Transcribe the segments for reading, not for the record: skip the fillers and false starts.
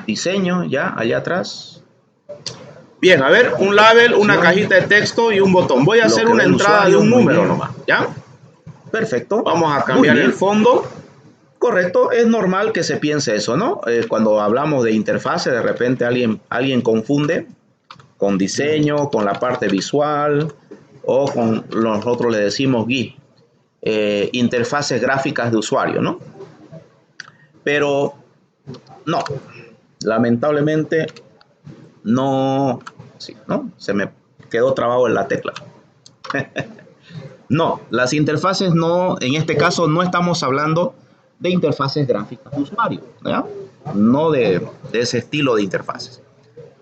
diseño, ya, allá atrás. Bien, a ver, un label, una cajita de texto y un botón. Voy a hacer una entrada de un número nomás, ¿ya? Perfecto. Vamos a cambiar el fondo. Correcto, es normal que se piense eso, ¿no? Cuando hablamos de interfase, de repente alguien confunde con diseño, con la parte visual o con nosotros le decimos GUI, interfaces gráficas de usuario, ¿no? Pero no, lamentablemente no, sí, ¿no? Se me quedó trabado en la tecla. No, las interfaces no, en este caso no estamos hablando de interfaces gráficas de usuario, ¿ya? No de ese estilo de interfaces,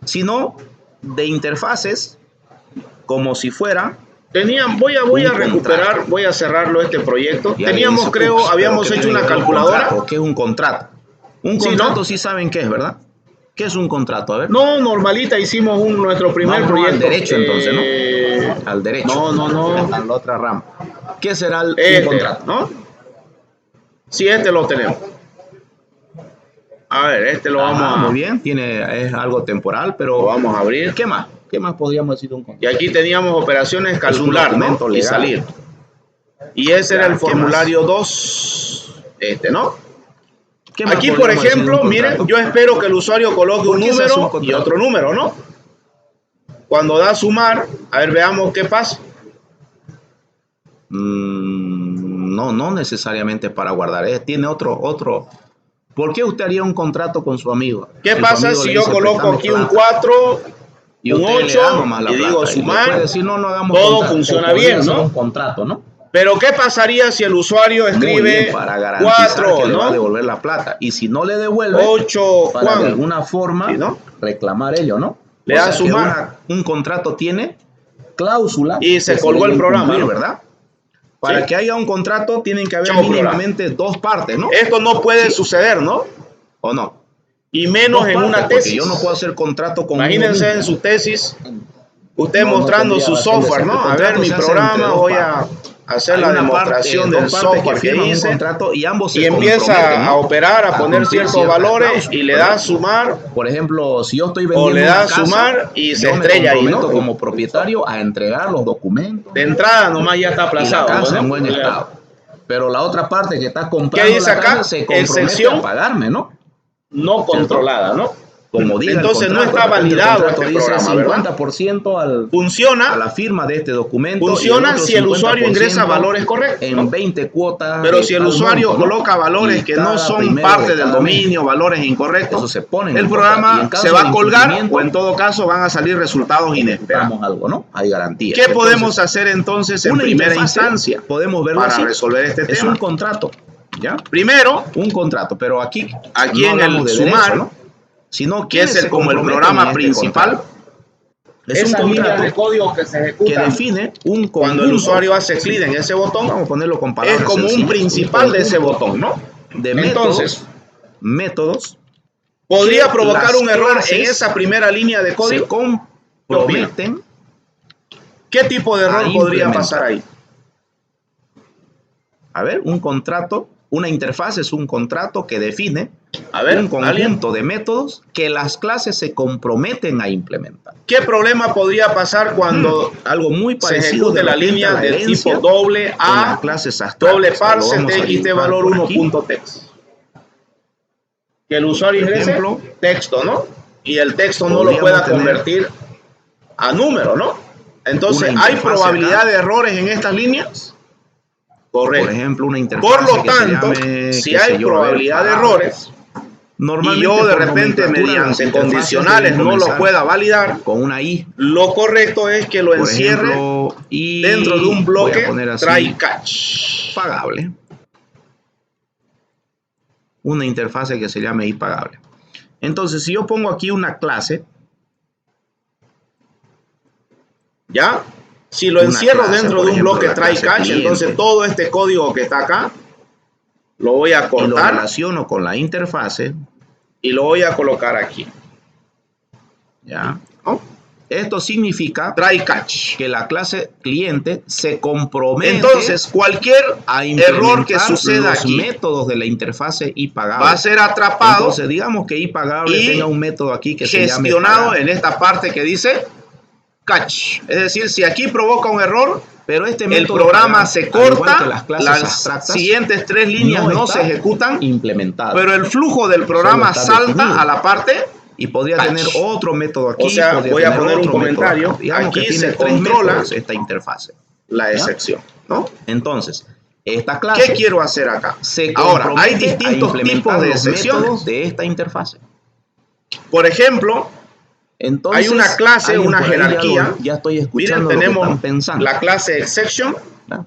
sino de interfaces como si fuera. Voy a recuperar, voy a cerrarlo este proyecto. Y Teníamos, dice, creo, habíamos hecho una calculadora. ¿Qué es un contrato? Un contrato sí saben qué es, ¿verdad? ¿Qué es un contrato? A ver. No, normalita, hicimos nuestro primer proyecto. Al derecho entonces, ¿no? Al derecho. No. A la otra rama. ¿Qué será un contrato? ¿No? Sí, este lo tenemos. A ver, este lo vamos a... Muy bien, es algo temporal, pero... Lo vamos a abrir. ¿Qué más? ¿Qué más podríamos decir de un contrato? Y aquí teníamos operaciones calcular, ¿no? Y salir. Y ese era el formulario 2. ¿No? Aquí, por ejemplo, miren, yo espero que el usuario coloque un número y otro número, ¿no? Cuando da sumar, a ver, veamos qué pasa. No necesariamente para guardar. Tiene otro. ¿Por qué usted haría un contrato con su amigo? ¿Qué pasa si yo coloco aquí un 4, un 8 y digo sumar? Decir, no hagamos todo contrato, funciona bien, ¿no? Un contrato, ¿no? Pero ¿qué pasaría si el usuario escribe para garantizar 4, que le va a devolver la plata? Y si no le devuelve, 8, para Juan, de alguna forma, ¿sí, no? Reclamar ello, ¿no? Le da sumar. Un contrato tiene cláusula. Y se colgó el programa, ¿no? ¿Verdad? Para que haya un contrato tienen que haber mínimamente dos partes, ¿no? Esto no puede suceder, ¿no? ¿O no? Y menos en una tesis. Yo no puedo hacer contrato con... Imagínense en su tesis, usted mostrando su software, ¿no? A ver, mi programa, voy a hacer la demostración del software que hice. Contrato y ambos y empieza a operar, a poner ciertos valores y le da sumar. Por ejemplo, si yo estoy vendiendo o le da sumar y se estrella ahí, ¿no? Como propietario a entregar los documentos. De entrada nomás ya está aplazado. Y la casa en buen estado. Pero la otra parte que está comprando ¿qué dice acá? Se compromete a pagarme, ¿no? No controlada, ¿no? Como diga entonces el contrato, no está validado este dice programa, 50% funciona a la firma de este documento. Funciona si el usuario ingresa valores correctos, en ¿no? 20 cuotas. Pero si el usuario coloca valores que no son parte del dominio, valores incorrectos, eso se pone el programa se va a colgar o en todo caso van a salir resultados inesperados. Algo, ¿no? Hay garantía. ¿Qué podemos hacer entonces en primera instancia? Podemos verlo para así. Resolver este tema. Es un contrato. ¿Ya? Primero, un contrato, pero aquí en el sumar, ¿no? Sino que es como el programa principal, es un contrato de código que se ejecuta que define un conjunto. Cuando el usuario hace clic en ese botón, vamos a ponerlo con palabras es como un principal de ese botón, ¿no? Entonces, métodos podría provocar un error en esa primera línea de código. Se comprometen. ¿Qué tipo de error podría pasar ahí? A ver, un contrato, una interfaz es un contrato que define un conjunto de métodos que las clases se comprometen a implementar. ¿Qué problema podría pasar cuando algo muy se ejecute la línea de tipo doble A, doble parse, txt valor 1.text? Que el usuario ingrese texto, ¿no? Y el texto no lo pueda convertir a número, ¿no? Entonces, ¿hay probabilidad de errores en estas líneas? Correcto. Por ejemplo, una interfaz. Por lo tanto, si hay probabilidad de errores, y yo de repente mediante condicionales no lo pueda validar, con una I, lo correcto es que lo encierre dentro de un bloque try catch. Pagable. Una interfaz que se llame I pagable. Entonces, si yo pongo aquí una clase, ¿ya? Si lo encierro dentro de un bloque try catch, entonces todo este código que está acá lo voy a cortar. Y lo relaciono con la interfase y lo voy a colocar aquí. ¿Ya? ¿No? Esto significa try catch, que la clase cliente se compromete. Entonces, cualquier error que suceda los aquí, métodos de la interfase iPagable va a ser atrapado. Entonces, digamos que iPagable tenga un método aquí que se llame gestionado en esta parte que dice catch. Es decir, si aquí provoca un error, pero el programa se corta, las siguientes 3 líneas no se ejecutan, pero el flujo del programa salta a la parte y podría tener otro método aquí. O sea, voy a poner un comentario. Aquí se controla esta interfase, la excepción, ¿no? Entonces, esta clase, ¿qué quiero hacer acá? Ahora, hay distintos tipos de excepciones de esta interfase. Por ejemplo, entonces, hay una clase, una jerarquía. Ya estoy escuchando. Miren, tenemos lo que están pensando. la clase exception.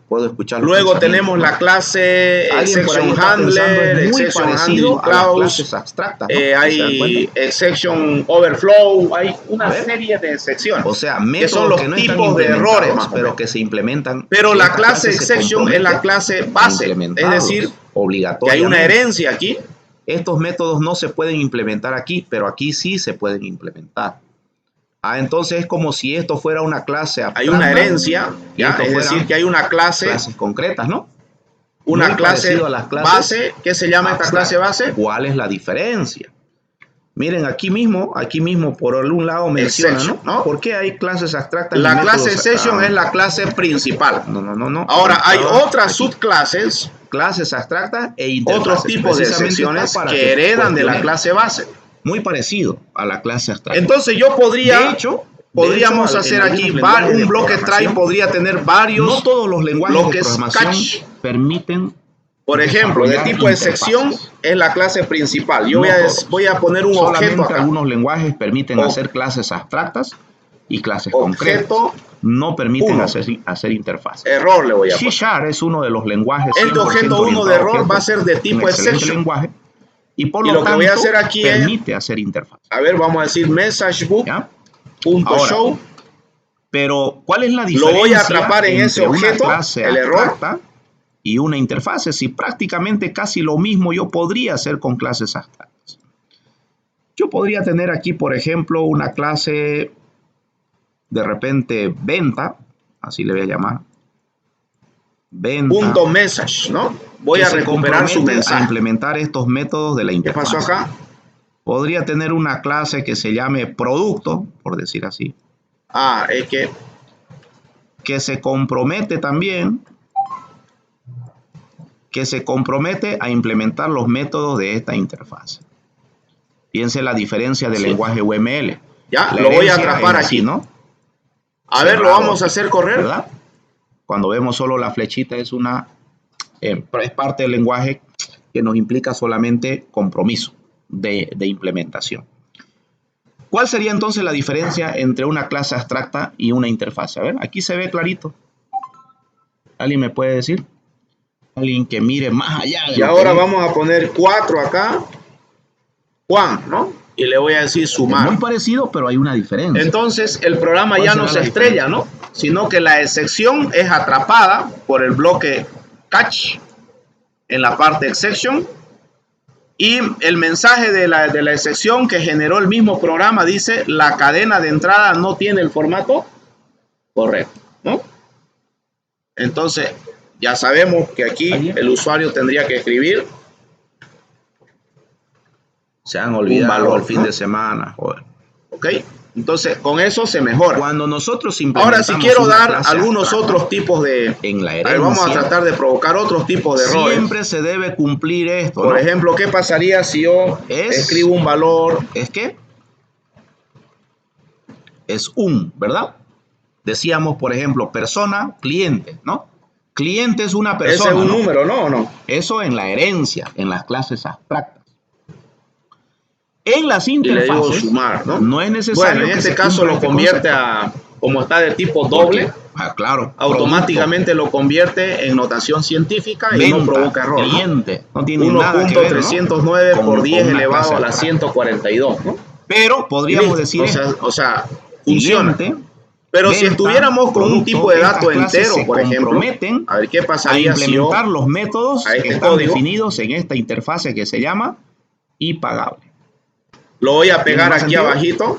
Puedo escuchar. Luego tenemos la clase exception handler, exception handling clause, abstractas, hay exception overflow, hay una serie de excepciones. O sea, que son los tipos de errores, pero que se implementan. Pero la clase exception es la clase base, es decir, que hay una herencia aquí. Estos métodos no se pueden implementar aquí, pero aquí sí se pueden implementar. Entonces es como si esto fuera una clase abstracta. Hay una herencia, ¿ya? Es decir, que hay una clases concretas, ¿no? Una clase base. ¿Qué se llama esta clase base? ¿Cuál es la diferencia? Miren, aquí mismo por un lado menciona, ¿no? ¿Por qué hay clases abstractas? La clase exception es la clase principal. No. Ahora, hay otras subclases, clases abstractas e interfaces. Otros tipos de excepciones que heredan de la clase base. Muy parecido a la clase abstracta. Entonces yo podríamos hacer aquí un bloque try, podría tener varios. No todos los lenguajes de programación permiten. Por ejemplo, de tipo de sección es la clase principal. Yo voy a poner un objeto acá. Algunos lenguajes permiten hacer clases abstractas y clases concretas. No permiten hacer interfaz. Error le voy a poner. C# es uno de los lenguajes. Este objeto 1 de error va a ser de tipo exception. Lenguaje. Y por lo tanto, que voy a hacer aquí permite hacer interfaz. A ver, vamos a decir messagebook.show. Pero, ¿cuál es la diferencia? Lo voy a atrapar en ese objeto, el error, y una interfase? Si prácticamente casi lo mismo yo podría hacer con clases abstractas. Yo podría tener aquí, por ejemplo, una clase, de repente, venta, así le voy a llamar. Venta. .message, ¿no? Voy a recuperar su mensaje. A implementar estos métodos de la interfaz. ¿Qué pasó acá? Podría tener una clase que se llame producto, por decir así. Es que se compromete también, a implementar los métodos de esta interfaz. Piense la diferencia del lenguaje UML. Ya, lo voy a atrapar aquí, ¿no? A ver, lo vamos a hacer correr. ¿Verdad? Cuando vemos solo la flechita es parte del lenguaje que nos implica solamente compromiso de implementación. ¿Cuál sería entonces la diferencia entre una clase abstracta y una interfaz? A ver, aquí se ve clarito. ¿Alguien me puede decir? Alguien que mire más allá. Y ahora vamos a poner 4 acá. Juan, ¿no? Y le voy a decir sumar. Es muy parecido, pero hay una diferencia. Entonces el programa ya no se estrella, ¿no? Sino que la excepción es atrapada por el bloque catch en la parte exception. Y el mensaje de la excepción que generó el mismo programa dice: la cadena de entrada no tiene el formato correcto, ¿no? Entonces ya sabemos que aquí el usuario tendría que escribir. Se han olvidado el fin de semana. Joder. Ok, entonces con eso se mejora. Cuando nosotros implementamos. Ahora, si quiero dar algunos otros tipos de. En la herencia, vamos a tratar de provocar otros tipos de errores. Siempre se debe cumplir esto. Por ejemplo, ¿qué pasaría si yo escribo un valor? ¿Es qué? Es ¿verdad? Decíamos, por ejemplo, persona, cliente, ¿no? Cliente es una persona. Ese es un número, ¿no? ¿O no? Eso en la herencia, en las clases abstractas. En las interfaces, le digo sumar, ¿no? Es necesario. Bueno, en este caso lo convierte como está de tipo doble. Claro. Automáticamente lo convierte en notación científica y no provoca error. Cliente. No tiene nada que ver, 1.309 por 10 elevado a la 142, ¿no? Pero podríamos decir. O sea, funciona. Pero Venta, si estuviéramos con un tipo de dato entero, por ejemplo, a ver qué pasaría si implementar los métodos que están definidos en esta interfase que se llama iPagable. Lo voy a pegar aquí abajito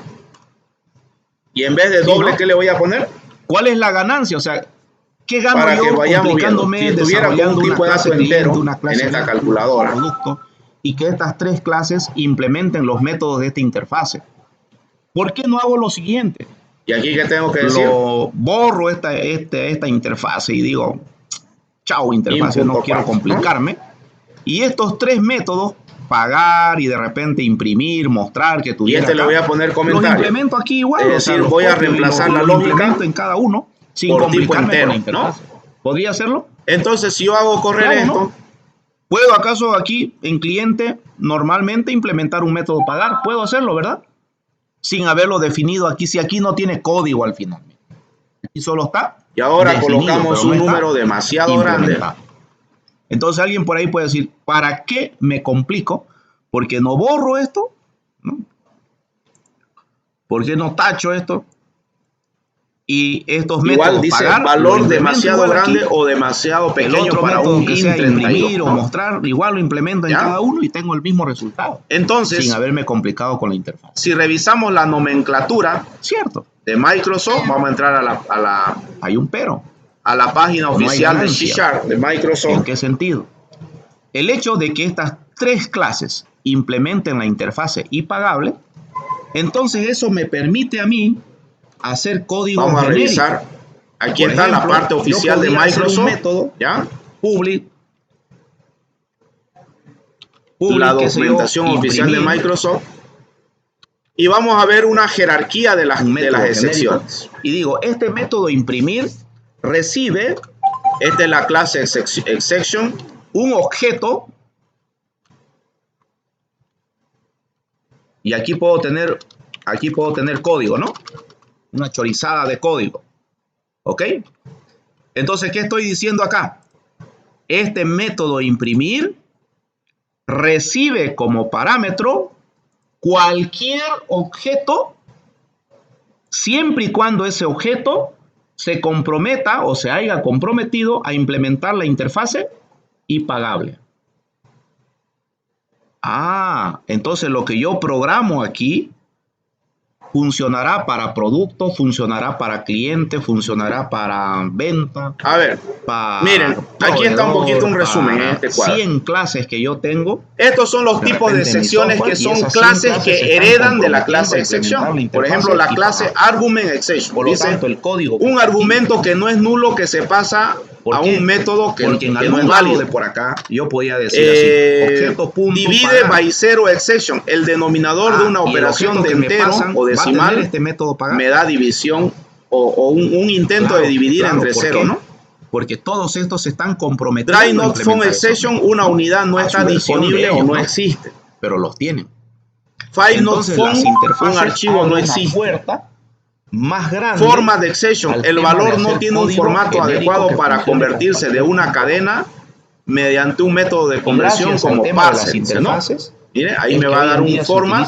Y en vez de doble, ¿qué le voy a poner? ¿Cuál es la ganancia? O sea, ¿qué gano para yo que vayamos complicándome, viendo? Si desarrollando un tipo de dato entero una clase en esta calculadora producto, y que estas tres clases implementen los métodos de esta interfase? ¿Por qué no hago lo siguiente? ¿Y aquí qué tengo que decir? Borro esta interfase y digo, chao interfase, no quiero complicarme. ¿No? Y estos tres métodos, pagar y de repente imprimir, mostrar que tuviera. Y este acá, le voy a poner comentario. Los implemento aquí igual. Es decir, voy a reemplazar la lógica en cada uno sin complicarme entero, con la interfase. ¿No? ¿Podría hacerlo? Entonces, si yo hago correr esto, ¿no? ¿Puedo acaso aquí en cliente normalmente implementar un método pagar? Puedo hacerlo, ¿verdad? Sin haberlo definido aquí, si aquí no tiene código al final. Aquí solo está. Y ahora definido, colocamos un número demasiado grande. Entonces alguien por ahí puede decir, ¿para qué me complico? ¿Por qué no borro esto? ¿No? ¿Por qué no tacho esto? Y estos igual métodos dice pagar, valor demasiado grande o demasiado pequeño para un que sea imprimir o mostrar, igual lo implemento en cada uno y tengo el mismo resultado. Entonces, sin haberme complicado con la interfaz. Si revisamos la nomenclatura, cierto, de Microsoft, vamos a entrar a la hay un pero. A la página oficial de C# de Microsoft. ¿En qué sentido? El hecho de que estas tres clases implementen la interfase impagable, entonces eso me permite a mí hacer código genérico. Vamos a genérico. revisar. Aquí está ejemplo, la parte oficial de Microsoft. Método, ¿ya? Public, la documentación oficial de Microsoft. Y vamos a ver una jerarquía de las excepciones. Y digo, este método imprimir recibe, esta es la clase exception, un objeto, y aquí puedo tener código, ¿no? Una chorizada de código, ¿ok? Entonces, ¿qué estoy diciendo acá? Este método imprimir recibe como parámetro cualquier objeto, siempre y cuando ese objeto se comprometa o se haya comprometido a implementar la interfase impagable. Entonces lo que yo programo aquí funcionará para producto, funcionará para cliente, funcionará para venta. A ver, miren, aquí está un poquito un resumen en este cuadro. 100 clases que yo tengo. Estos son los tipos de secciones que son clases que heredan de la clase exception. Por ejemplo, la clase argument exception. Por lo tanto, el código un argumento que no es nulo que se pasa a un método que no es válido. De por acá, yo podía decir así, objeto, punto, divide by zero exception, el denominador de una operación de entero o decimal este método pagar. Me da división o un intento de dividir entre cero, ¿no? Porque todos estos están comprometidos. Try not found exception, una unidad no está disponible o no existe. Pero los tienen. File not found, un archivo no existe. Puerta más grande. Forma de exception, el valor no tiene un formato adecuado para convertirse de una cadena mediante un método de conversión como parser, ¿no? Mire, ahí me va a dar un format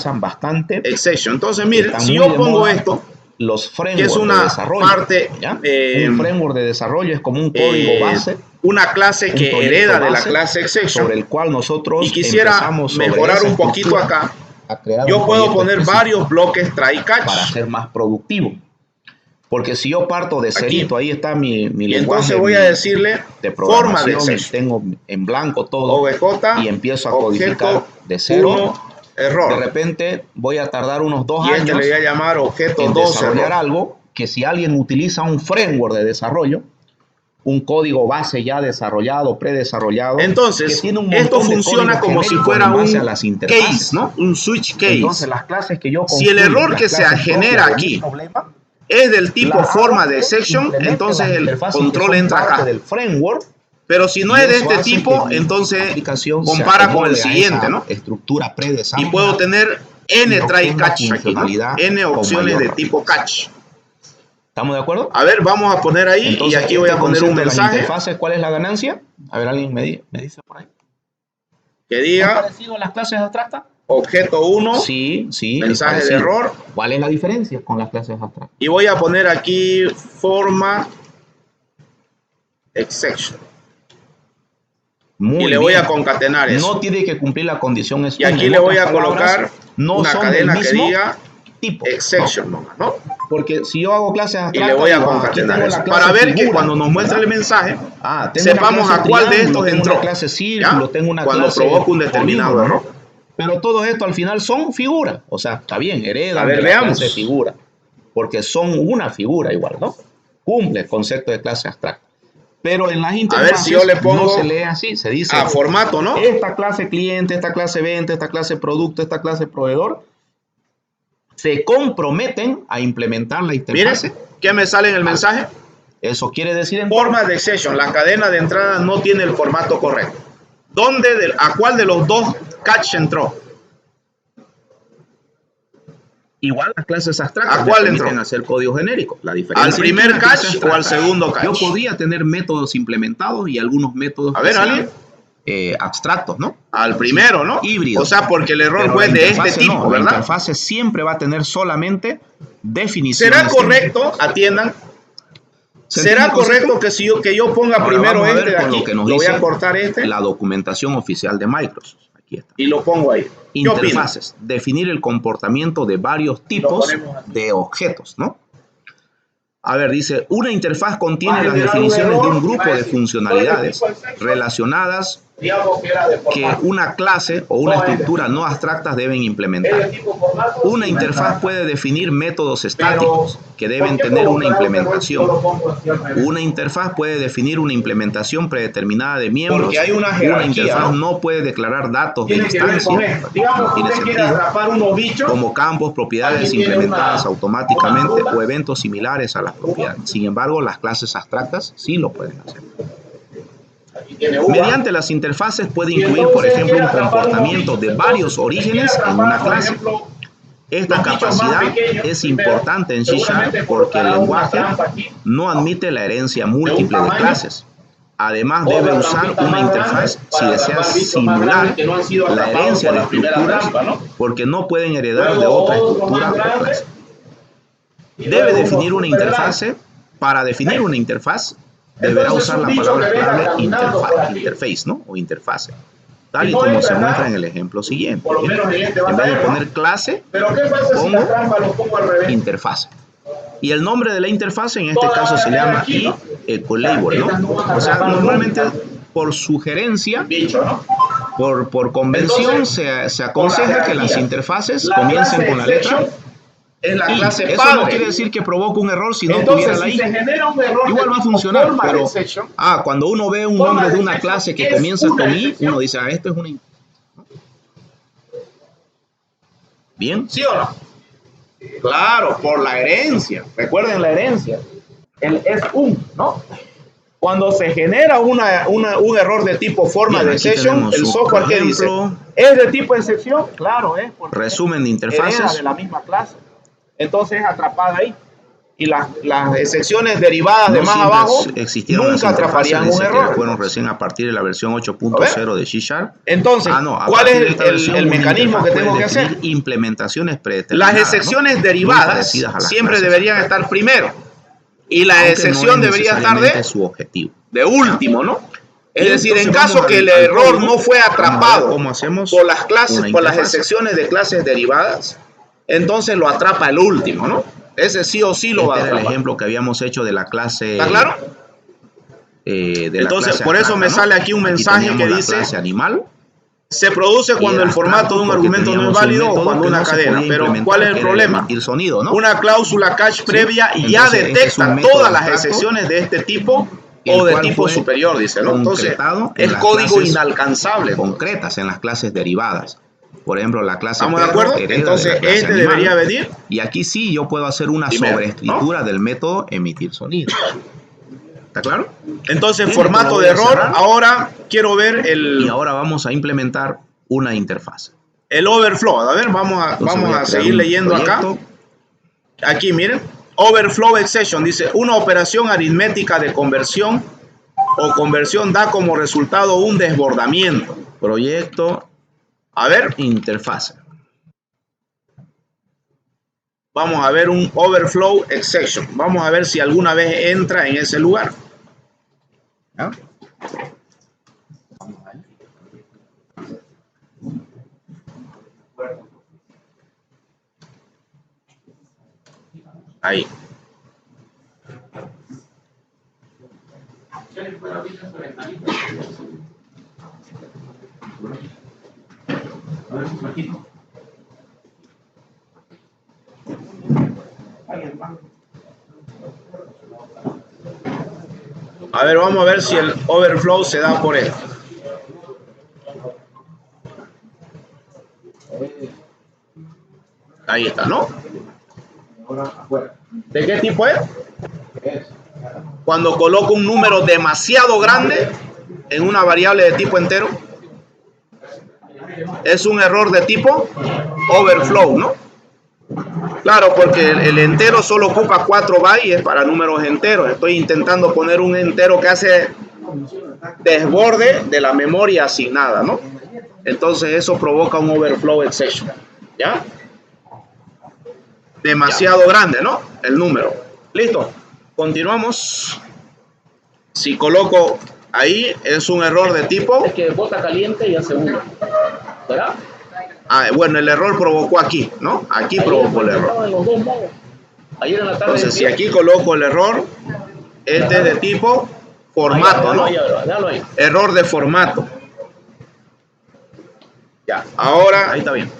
exception. Entonces, miren, si yo pongo esto, que es una parte, un framework de desarrollo es como un código base, una clase que hereda de la clase exception, sobre el cual nosotros y quisiera mejorar un poquito acá. Yo puedo poner varios bloques try catch para ser más productivo. Porque si yo parto de cerito, ahí está mi lenguaje. Entonces voy a decirle de forma de tengo en blanco todo OBJ, y empiezo a codificar de cero. Error. De repente voy a tardar unos 2 años. Le voy a llamar objeto en 2 desarrollar error. Algo que si alguien utiliza un framework de desarrollo, un código base ya desarrollado, predesarrollado. Entonces, que tiene un esto funciona como si fuera un case, ¿no? Un switch case. Entonces, las clases que yo si el error que se genera aquí es del tipo forma de exception, entonces el control entra acá. Del framework, pero si no es de este tipo, entonces compara con el siguiente, ¿no? Estructura predesarrollada. Y puedo tener n try catch aquí, ¿no? N opciones de tipo catch. ¿Estamos de acuerdo? A ver, vamos a poner ahí. Entonces, y aquí voy a poner un mensaje. ¿Cuál es la ganancia? A ver, alguien me dice por ahí. Que diga. ¿Es parecido a las clases abstractas? Objeto 1. Sí. Mensaje de error. ¿Cuál es la diferencia con las clases abstractas? Y voy a poner aquí forma exception. Y le voy a concatenar eso. No tiene que cumplir la condición. Y aquí le voy a colocar una cadena que diga tipo exception, ¿no? Porque si yo hago clases abstractas, y le voy a concatenar eso para ver que cuando nos muestre el mensaje, sepamos a cuál de estos entró. Una clase círculo, tengo una cuando clase provoca un determinado error. Pero todo esto al final son figuras. O sea, está bien, heredan a ver, de la veamos. clase de figura. Porque son una figura igual, ¿no? Cumple el concepto de clase abstracta. Pero en las interfaces a ver si yo le pongo no se lee así, se dice formato, ¿no? Esta clase cliente, esta clase venta, esta clase producto, esta clase proveedor se comprometen a implementar la interfaz. Mire, ¿qué me sale en el mensaje? Eso quiere decir forma de session, la cadena de entrada no tiene el formato correcto. ¿A cuál de los dos catch entró? Igual las clases abstractas ¿A cuál permiten hacer código genérico. La diferencia ¿al primer catch o al segundo catch? Yo podía tener métodos implementados y algunos métodos abstractos, ¿no? Al primero, ¿no? Híbrido. O sea, porque el error fue de este tipo, ¿verdad? La interfaz siempre va a tener solamente definiciones. ¿Será correcto, atiendan? ¿Será correcto que yo ponga primero este de aquí? Lo voy a cortar la documentación oficial de Microsoft. Aquí está. Y lo pongo ahí. Interfaces. Definir el comportamiento de varios tipos de objetos, ¿no? A ver, dice, una interfaz contiene las definiciones de un grupo de funcionalidades relacionadas que una clase o una estructura no abstractas deben implementar. Una interfaz puede definir métodos estáticos que deben tener una implementación. Una interfaz puede definir una implementación predeterminada de miembros. Una interfaz no puede declarar datos de instancia, no tiene sentido, como campos, propiedades implementadas automáticamente o eventos similares a las propiedades. Sin embargo, las clases abstractas sí lo pueden hacer. Mediante las interfaces puede incluir, por ejemplo, un comportamiento de varios orígenes en una clase. Esta capacidad es importante en C# porque el lenguaje no admite la herencia múltiple de clases. Además, debe usar una interfaz si desea simular la herencia de estructuras porque no pueden heredar de otra estructura o clase. Debe definir una interfase. Para definir una interfaz, deberá usar la palabra clave interface, ¿no? O interfase, tal y como se muestra en el ejemplo siguiente. En vez de poner clase, pongo interfase. Y el nombre de la interfase en este caso se llama ecolabel, ¿no? O sea, normalmente por sugerencia, por convención, se aconseja que las interfaces comiencen con la letra. Es la clase eso padre. No quiere decir que provoque un error si no tuviera la I. Igual va a funcionar, pero cuando uno ve un nombre de una clase que comienza con I, uno dice, esto es una... ¿Bien? ¿Sí o no? Claro, por la herencia. Recuerden la herencia. Es ¿no? Cuando se genera un error de tipo forma de session, el software que dice, ¿es de tipo excepción? Claro, resumen de interfaces de la misma clase. Entonces es atrapada ahí. Y las excepciones derivadas de más abajo nunca atraparían un error. Fueron recién a partir de la versión 8.0 de C#. Entonces, ¿cuál es el mecanismo que tengo que hacer? Implementaciones predeterminadas. Las excepciones derivadas siempre deberían estar primero. Y la excepción debería estar de último, ¿no? Es decir, en caso que el error no fue atrapado por las excepciones de clases derivadas, entonces lo atrapa el último, ¿no? Ese sí o sí lo va a atrapar. Era el ejemplo que habíamos hecho de la clase. ¿Está claro? Entonces, por eso me sale aquí un mensaje que dice: animal. Se produce cuando el formato de un argumento no es válido o cuando una cadena. Pero ¿cuál es el problema? Sonido, ¿no? Una cláusula catch previa ya detecta todas las excepciones de este tipo o de tipo superior, dice, ¿no? Entonces, es código inalcanzable. Concretas en las clases derivadas. Por ejemplo, la clase ¿estamos de acuerdo? Entonces, este debería venir. Y aquí sí yo puedo hacer una sobreescritura del método emitir sonido. ¿Está claro? Entonces, formato de error. Ahora quiero ver Y ahora vamos a implementar una interfaz. El overflow. A ver, vamos a seguir leyendo acá. Aquí, miren. Overflow exception. Dice, una operación aritmética de conversión o conversión da como resultado un desbordamiento. Proyecto. A ver. Interfaz. Vamos a ver un overflow exception. Vamos a ver si alguna vez entra en ese lugar. ¿Ah? Ahí. A ver, vamos a ver si el overflow se da por esto. Ahí está, ¿no? ¿De qué tipo es? Cuando coloco un número demasiado grande en una variable de tipo entero, es un error de tipo overflow, ¿no? Claro, porque el entero solo ocupa 4 bytes para números enteros. Estoy intentando poner un entero que hace desborde de la memoria asignada, ¿no? Entonces eso provoca un overflow exception, ¿ya? Demasiado grande, ¿no? El número. Listo. Continuamos. Si coloco ahí, es un error de tipo... Es que bota caliente y hace uno. ¿Verdad? Bueno, el error provocó aquí, ¿no? Aquí ayer provocó el error. En los dos modos. Ayer en la tarde. Entonces, si aquí coloco el error, este es de tipo formato, ¿no? Déjalo ahí. Error de formato. Ya, ahora... Ahí está bien.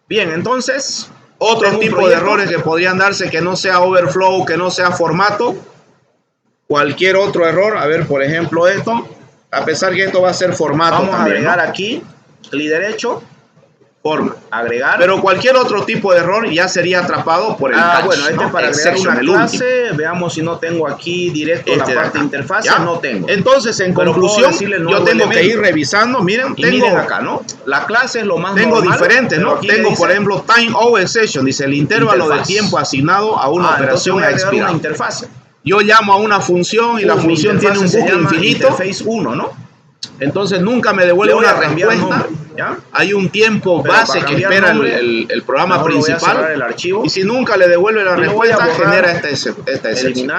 Bien, entonces... Otro tipo de errores que podrían darse que no sea overflow, que no sea formato. Cualquier otro error. A ver, por ejemplo, esto. A pesar que esto va a ser formato. Vamos también, a agregar, ¿no? aquí, clic derecho, forma. Agregar. Pero cualquier otro tipo de error ya sería atrapado por el catch, bueno, este ¿no? es para agregar Exception, una clase. Veamos si no tengo aquí directo la parte de interfaz. No tengo. Entonces, en conclusión, yo tengo que ir revisando. Miren, miren acá, ¿no? La clase es lo más tengo normal, diferentes, ¿no? Tengo, dice, por ejemplo, time of exception. Dice el intervalo de tiempo asignado a una operación a expirar. Una interfaz. Yo llamo a una función y la función tiene un bucle infinito. Interface 1, ¿no? Entonces nunca me devuelve una respuesta. ¿Ya? Hay un tiempo base que espera el programa principal. El archivo. Y si nunca le devuelve la respuesta, genera esta excepción.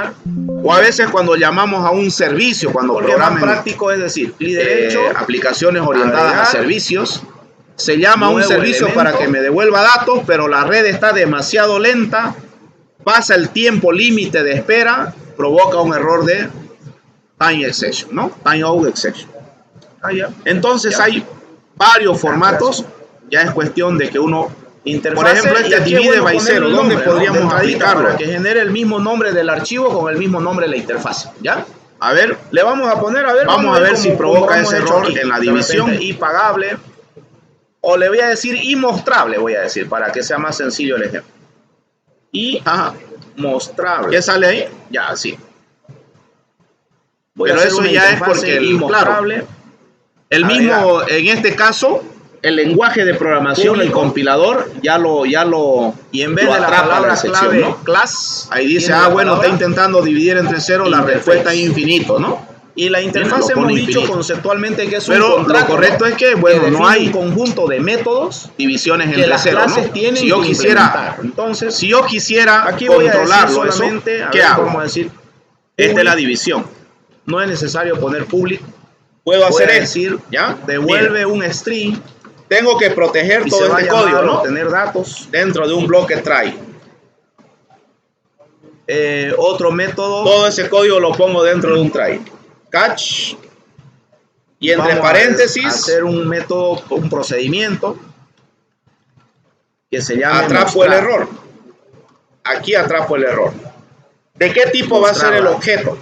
O a veces cuando llamamos a un servicio, cuando programan práctico, es decir, clic derecho, aplicaciones orientadas a servicios, se llama a un servicio para que me devuelva datos, pero la red está demasiado lenta, pasa el tiempo límite de espera, provoca un error de time exception, ¿no? Time out exception. Entonces hay varios formatos, ya es cuestión de que uno, por ejemplo, este divide by 0, ¿dónde podríamos aplicarlo? Para que genere el mismo nombre del archivo con el mismo nombre de la interfaz, ¿ya? A ver, le vamos a poner, vamos a ver si provoca ese error en la división. Impagable, o le voy a decir imostrable, voy a decir, para que sea más sencillo el ejemplo. Mostrable. ¿Qué sale ahí? Ya, sí. Pero eso ya es porque mostrable. El mismo, en este caso, el lenguaje de programación, el compilador, ya lo y en vez de la palabra clave, ¿no? Class, ahí dice, bueno, está intentando dividir entre 0, la respuesta es infinito, ¿no? Y la interfaz hemos dicho conceptualmente que es un contrato. Pero lo correcto es que, bueno, no hay un conjunto de métodos, divisiones entre 0, ¿no? Si yo quisiera, entonces, si yo quisiera aquí controlarlo, ¿qué hago? Vamos a decir, esta es la división. No es necesario poner public. Puedo hacer decir, ¿ya? Devuelve un string. Tengo que proteger todo este código, ¿no? Tener datos dentro de un bloque try. Otro método. Todo ese código lo pongo dentro de un try. Catch. Y entre paréntesis. Hacer un método, un procedimiento que se llama. Atrapo el error. Aquí atrapo el error. ¿De qué tipo va a ser el objeto?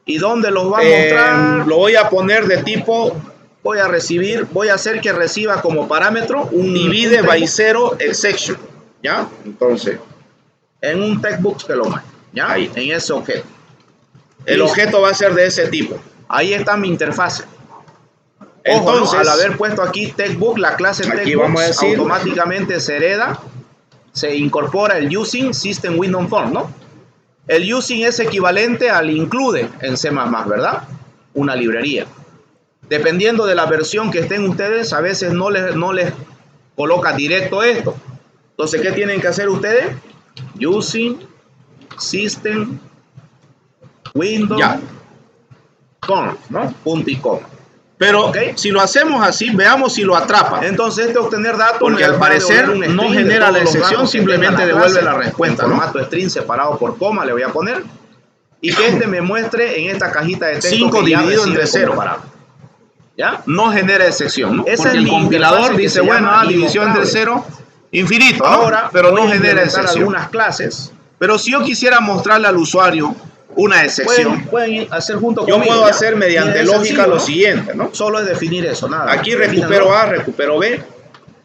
¿Y dónde los va a mostrar? Lo voy a poner de tipo, voy a hacer que reciba como parámetro un divide by 0 exception, ¿ya? Entonces, en un textbook que lo mande, ¿ya? Ahí. En ese objeto. El objeto va a ser de ese tipo. Ahí está mi interfaz. Entonces, al haber puesto aquí textbook, la clase textbook vamos a decir, automáticamente se hereda, se incorpora el using system window form, ¿no? El using es equivalente al include en C++, ¿verdad? Una librería. Dependiendo de la versión que estén ustedes, a veces no les coloca directo esto. Entonces, ¿qué tienen que hacer ustedes? Using system window conf, ¿no? Punto y coma. Pero si lo hacemos así, veamos si lo atrapa. Entonces, obtener datos, porque al parecer no genera la excepción, simplemente devuelve la respuesta. Formato string separado por coma le voy a poner. Y que me muestre en esta cajita de texto 5 dividido entre 0. ¿Ya? No genera excepción, ¿no? Porque el compilador dice, bueno, división entre 0, infinito, ¿no? Ahora, pero no genera excepción. Algunas clases. Pero si yo quisiera mostrarle al usuario una excepción, pueden hacer junto yo puedo hacer mediante lógica lo siguiente, ¿no? Solo es definir eso, nada. Aquí recupero A, recupero B.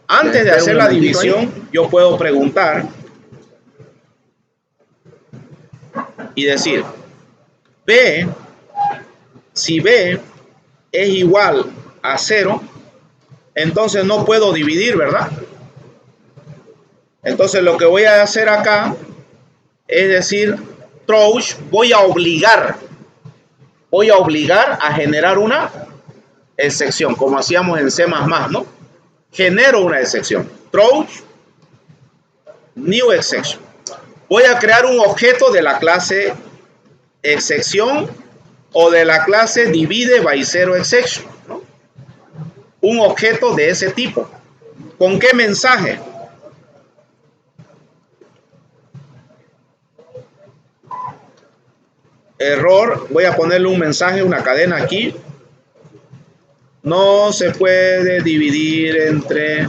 Antes de hacer la división, yo puedo preguntar y decir, B, si B es igual a 0, entonces no puedo dividir, ¿verdad? Entonces lo que voy a hacer acá es decir, Trouch, voy a obligar a generar una excepción, como hacíamos en C++, ¿no? Genero una excepción. Trouch, new exception. Voy a crear un objeto de la clase excepción o de la clase divide by 0 exception, ¿no? Un objeto de ese tipo. ¿Con qué mensaje? Error, voy a ponerle un mensaje, una cadena aquí. No se puede dividir entre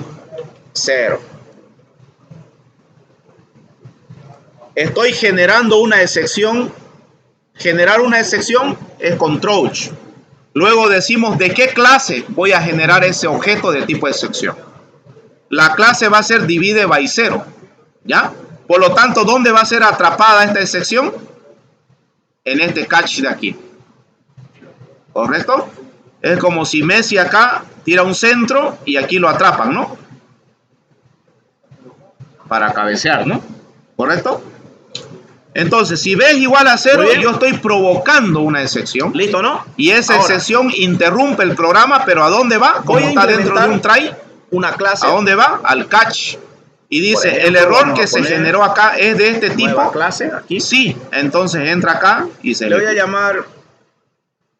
0. Estoy generando una excepción. Generar una excepción es con Trouch. Luego decimos de qué clase voy a generar ese objeto de tipo excepción. La clase va a ser divide by 0. ¿Ya? Por lo tanto, ¿dónde va a ser atrapada esta excepción? En este catch de aquí. ¿Correcto? Es como si Messi acá tira un centro y aquí lo atrapan, ¿no? Para cabecear, ¿no? ¿Correcto? Entonces, si B es igual a 0, yo estoy provocando una excepción. ¿Listo, no? Y esa excepción interrumpe el programa, pero ¿a dónde va? Como está dentro de un try, una clase. ¿A dónde va? Al catch. Y dice, ejemplo, el error que se generó acá es de este tipo. Clase aquí. Sí, entonces entra acá y se le voy a llamar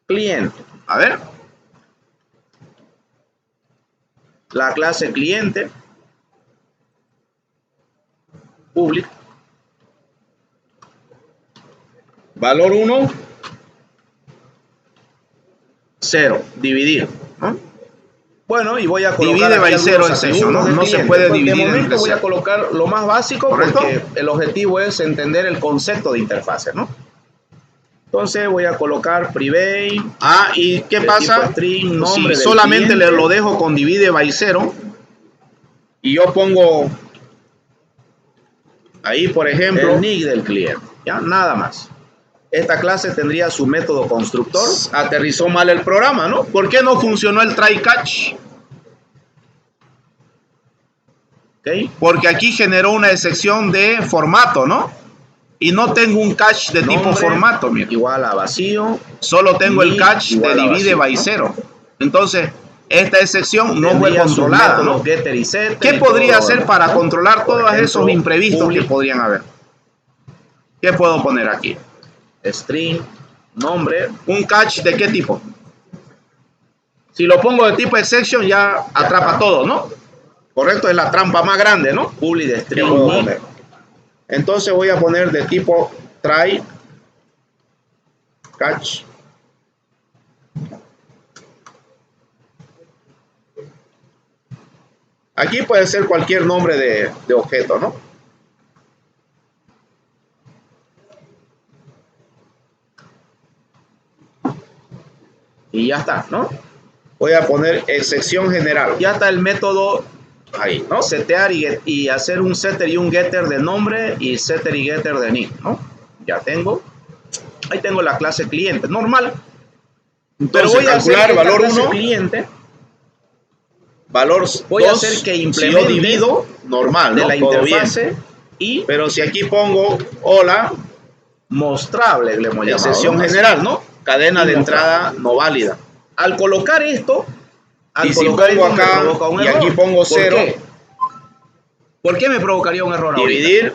cliente. A ver. La clase cliente. Público. Valor 1. 0. Dividir. ¿No? Bueno, y voy a colocar divide by 0 es eso, ¿no? No se puede dividir. De momento voy a colocar lo más básico. ¿Correcto? Porque el objetivo es entender el concepto de interfase, ¿no? Entonces voy a colocar private. ¿Y qué pasa? String, nombre si solamente lo dejo con divide by 0 y yo pongo ahí, por ejemplo, el nick del cliente, ya nada más. Esta clase tendría su método constructor. Aterrizó mal el programa, ¿no? ¿Por qué no funcionó el try catch? ¿Okay? Porque aquí generó una excepción de formato, ¿no? Y no tengo un catch de tipo formato, mira. Igual a vacío. Solo tengo el catch de divide by 0. Entonces, esta excepción no fue controlada, ¿no? Getter y setter. ¿Qué podría hacer para controlar todos esos imprevistos que podrían haber? ¿Qué puedo poner aquí? String, nombre. ¿Un catch de qué tipo? Si lo pongo de tipo exception ya atrapa todo, ¿no? Correcto, es la trampa más grande, ¿no? Public de string. Entonces voy a poner de tipo try catch. Aquí puede ser cualquier nombre de objeto, ¿no? Y ya está, ¿no? Voy a poner excepción general. Ya está el método ahí, ¿no? Setear y hacer un setter y un getter de nombre y setter y getter de nick, ¿no? Ya tengo. Ahí tengo la clase cliente, normal. Entonces, pero voy a calcular valor 1. Cliente. Valor 2. Voy a hacer que implemente. Si yo divido, normal, de ¿no? la interfase. Y, pero si aquí pongo hola, mostrable, le hemos llamado, excepción general, ¿no? Cadena de entrada no válida. Al colocar esto, y si pongo acá y aquí pongo 0, ¿por qué me provocaría un error? Dividir,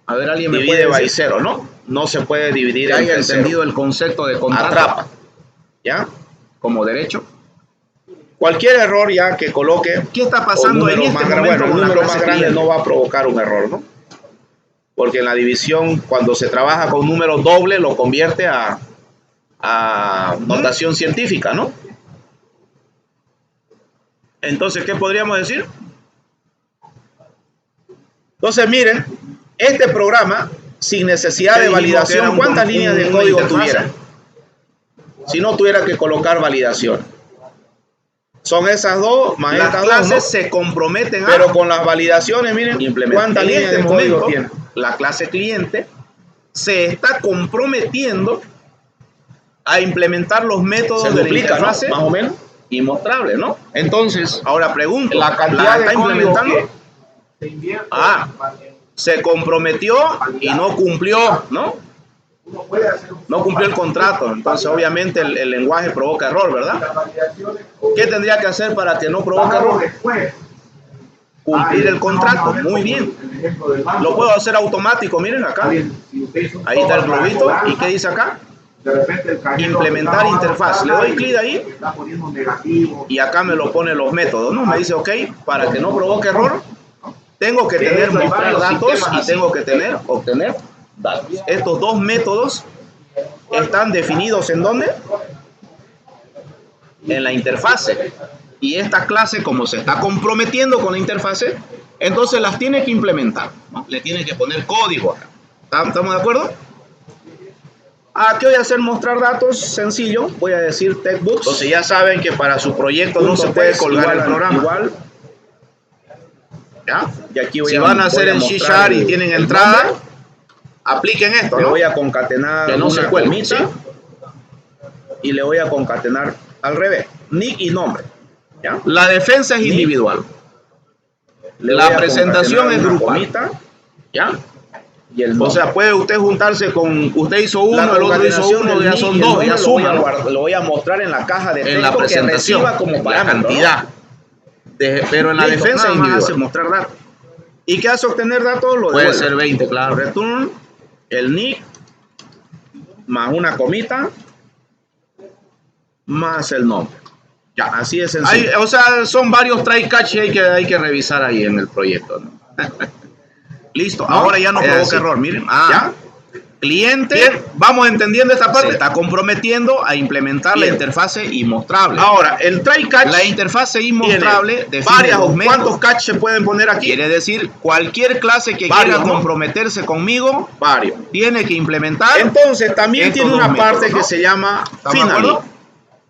a ver, alguien me divide by 0, ¿no? No se puede dividir. Que haya entendido el concepto de contrato. Atrapa, ¿ya? Como derecho. Cualquier error ya que coloque. ¿Qué está pasando en este momento? Bueno, el número más grande no va a provocar un error, ¿no? Porque en la división, cuando se trabaja con número doble, lo convierte a notación científica, ¿no? Entonces, ¿qué podríamos decir? Entonces, miren, este programa, sin necesidad de validación, ¿cuántas líneas de código tuviera? Si no tuviera que colocar validación. Son esas dos, más las estas clases dos, ¿no? se comprometen a... Pero con las validaciones, miren, ¿cuántas líneas de código tiene? La clase cliente se está comprometiendo a implementar los métodos de la interfase, ¿no? Más o menos. Y mostrable, ¿no? Entonces, ahora pregunto, la cantidad de está implementando. Ah, se comprometió y no cumplió, ¿no? No cumplió el contrato. Entonces, obviamente, el lenguaje provoca error, ¿verdad? ¿Qué tendría que hacer para que no provoque error? Cumplir el contrato. Muy bien. Lo puedo hacer automático. Miren acá. Ahí está el globito. ¿Y qué dice acá? Implementar interfaz. Le doy clic ahí y acá me lo pone los métodos, ¿no? Me dice, ok, para que no provoque error, tengo que tener mostrar datos y tengo que tener obtener datos. Estos dos métodos están definidos ¿en dónde? En la interfase. Y esta clase, como se está comprometiendo con la interfase, entonces las tiene que implementar, ¿no? Le tiene que poner código acá. ¿Estamos de acuerdo? ¿Qué voy a hacer? Mostrar datos, sencillo. Voy a decir textbooks. Entonces ya saben que para su proyecto no se puede colgar el programa. Igual. ¿Ya? Y aquí si van a hacer en C# y tienen entrada, apliquen esto, ¿no? Le voy a concatenar que no se cuelgue, ¿sí? Y le voy a concatenar al revés, nick y nombre. ¿Ya? La defensa es individual. La presentación es grupal. ¿Ya? Y el o sea, puede usted juntarse con, usted hizo uno, el otro hizo uno, ya son dos, ya suma. Lo voy a mostrar en la caja de texto en la presentación, que reciba como la cantidad. Pero en la defensa es individual. Hace mostrar datos. ¿Y qué hace obtener datos? Lo puede devuelve. ser 20, claro. Return, el nick, más una comita, más el nombre. Ya, así es sencillo. O sea, son varios try catch que hay que revisar ahí en el proyecto, ¿no? Listo, ¿no? Ahora ya no provoca error, miren. ¿Ya? Cliente, bien, vamos entendiendo esta parte. Se está comprometiendo a implementar la interfase inmostrable. Ahora, el try catch. La interfase inmostrable define ¿cuántos catch se pueden poner aquí? Quiere decir, cualquier clase que quiera comprometerse conmigo, tiene que implementar. Entonces, también tiene una parte que se llama finally.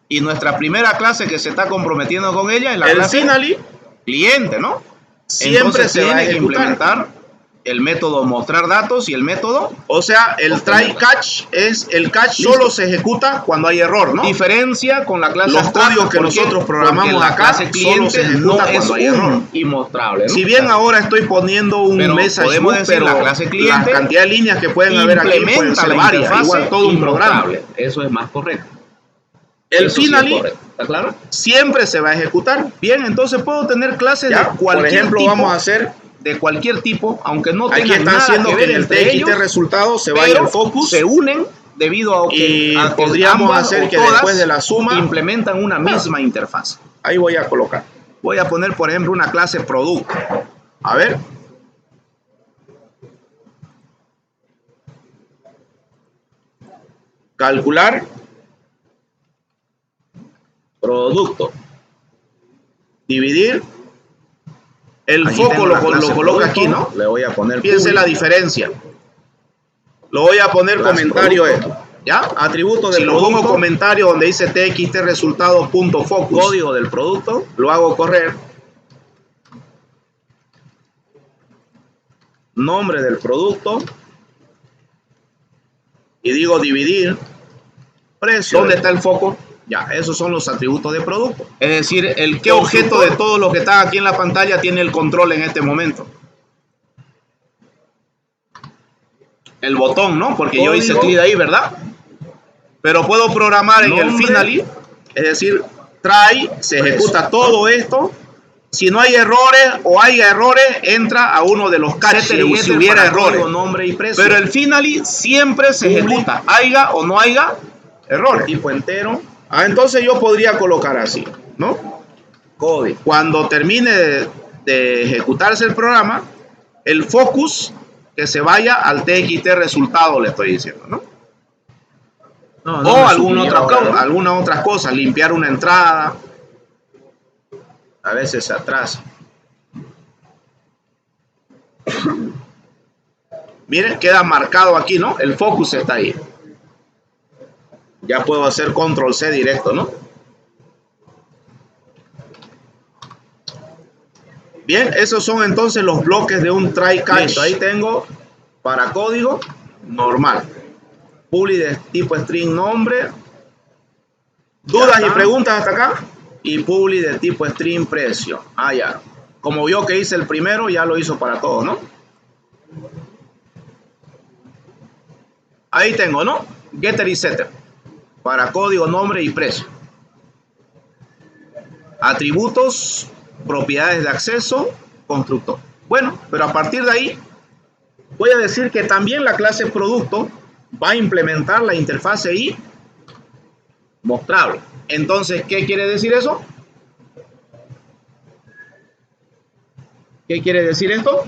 Y nuestra primera clase que se está comprometiendo con ella es la clase finally cliente, ¿no? Siempre se tiene va a que implementar el método mostrar datos y el método, o sea, el try catch es el catch solo se ejecuta cuando hay error, ¿no? Diferencia con la clase los códigos que nosotros programamos la acá, clase cliente no es un inmostrable, ¿no? Si bien ahora estoy poniendo un message podemos decir pero la clase cliente, la cantidad de líneas que pueden haber aquí pueden ser varias, igual todo un programa. Eso es más correcto. El finally, ¿está claro? Siempre se va a ejecutar. Bien, entonces puedo tener clases de cualquier por ejemplo, tipo, vamos a hacer de cualquier tipo, aunque no tengan aquí está nada haciendo que ver que el TXT resultado se vaya al focus, se unen debido a que podríamos hacer que después de la suma implementan una misma interfaz. Ahí voy a colocar. Voy a poner, por ejemplo, una clase producto. A ver. Calcular producto. Dividir. El foco lo coloca aquí, ¿no? Le voy a poner. Fíjense la diferencia. Lo voy a poner comentario esto. ¿Ya? Atributo del producto. Lo pongo comentario donde dice txt resultado punto focus. Código del producto. Lo hago correr. Nombre del producto. Y digo dividir. Precio. ¿Dónde está el foco? Ya, esos son los atributos de producto. Es decir, el qué objeto de todo lo que está aquí en la pantalla tiene el control en este momento. El botón, ¿no? Porque yo hice clic ahí, ¿verdad? Pero puedo programar en el finally, es decir, try, se ejecuta todo esto. Si no hay errores o hay errores, entra a uno de los catch si hubiera errores. Nombre y precio. Pero el finally siempre se ejecuta, haya o no haya errores. Tipo entero. Entonces yo podría colocar así, ¿no? código. Cuando termine de ejecutarse el programa, el focus que se vaya al TXT resultado, le estoy diciendo, ¿no? O alguna otra cosa, limpiar una entrada. A veces se atrasa. Miren, queda marcado aquí, ¿no? El focus está ahí. Ya puedo hacer control C directo, ¿no? Bien, esos son entonces los bloques de un try catch. Ahí tengo para código normal. Publi de tipo string nombre. ¿Dudas y preguntas hasta acá? Y publi de tipo string precio. Ah, ya. Como vio que hice el primero, ya lo hizo para todos, ¿no? Ahí tengo, ¿no? Getter y setter. Para código, nombre y precio. Atributos, propiedades de acceso, constructor. Bueno, pero a partir de ahí voy a decir que también la clase producto va a implementar la interfaz I mostrable. Entonces, ¿qué quiere decir eso? ¿Qué quiere decir esto?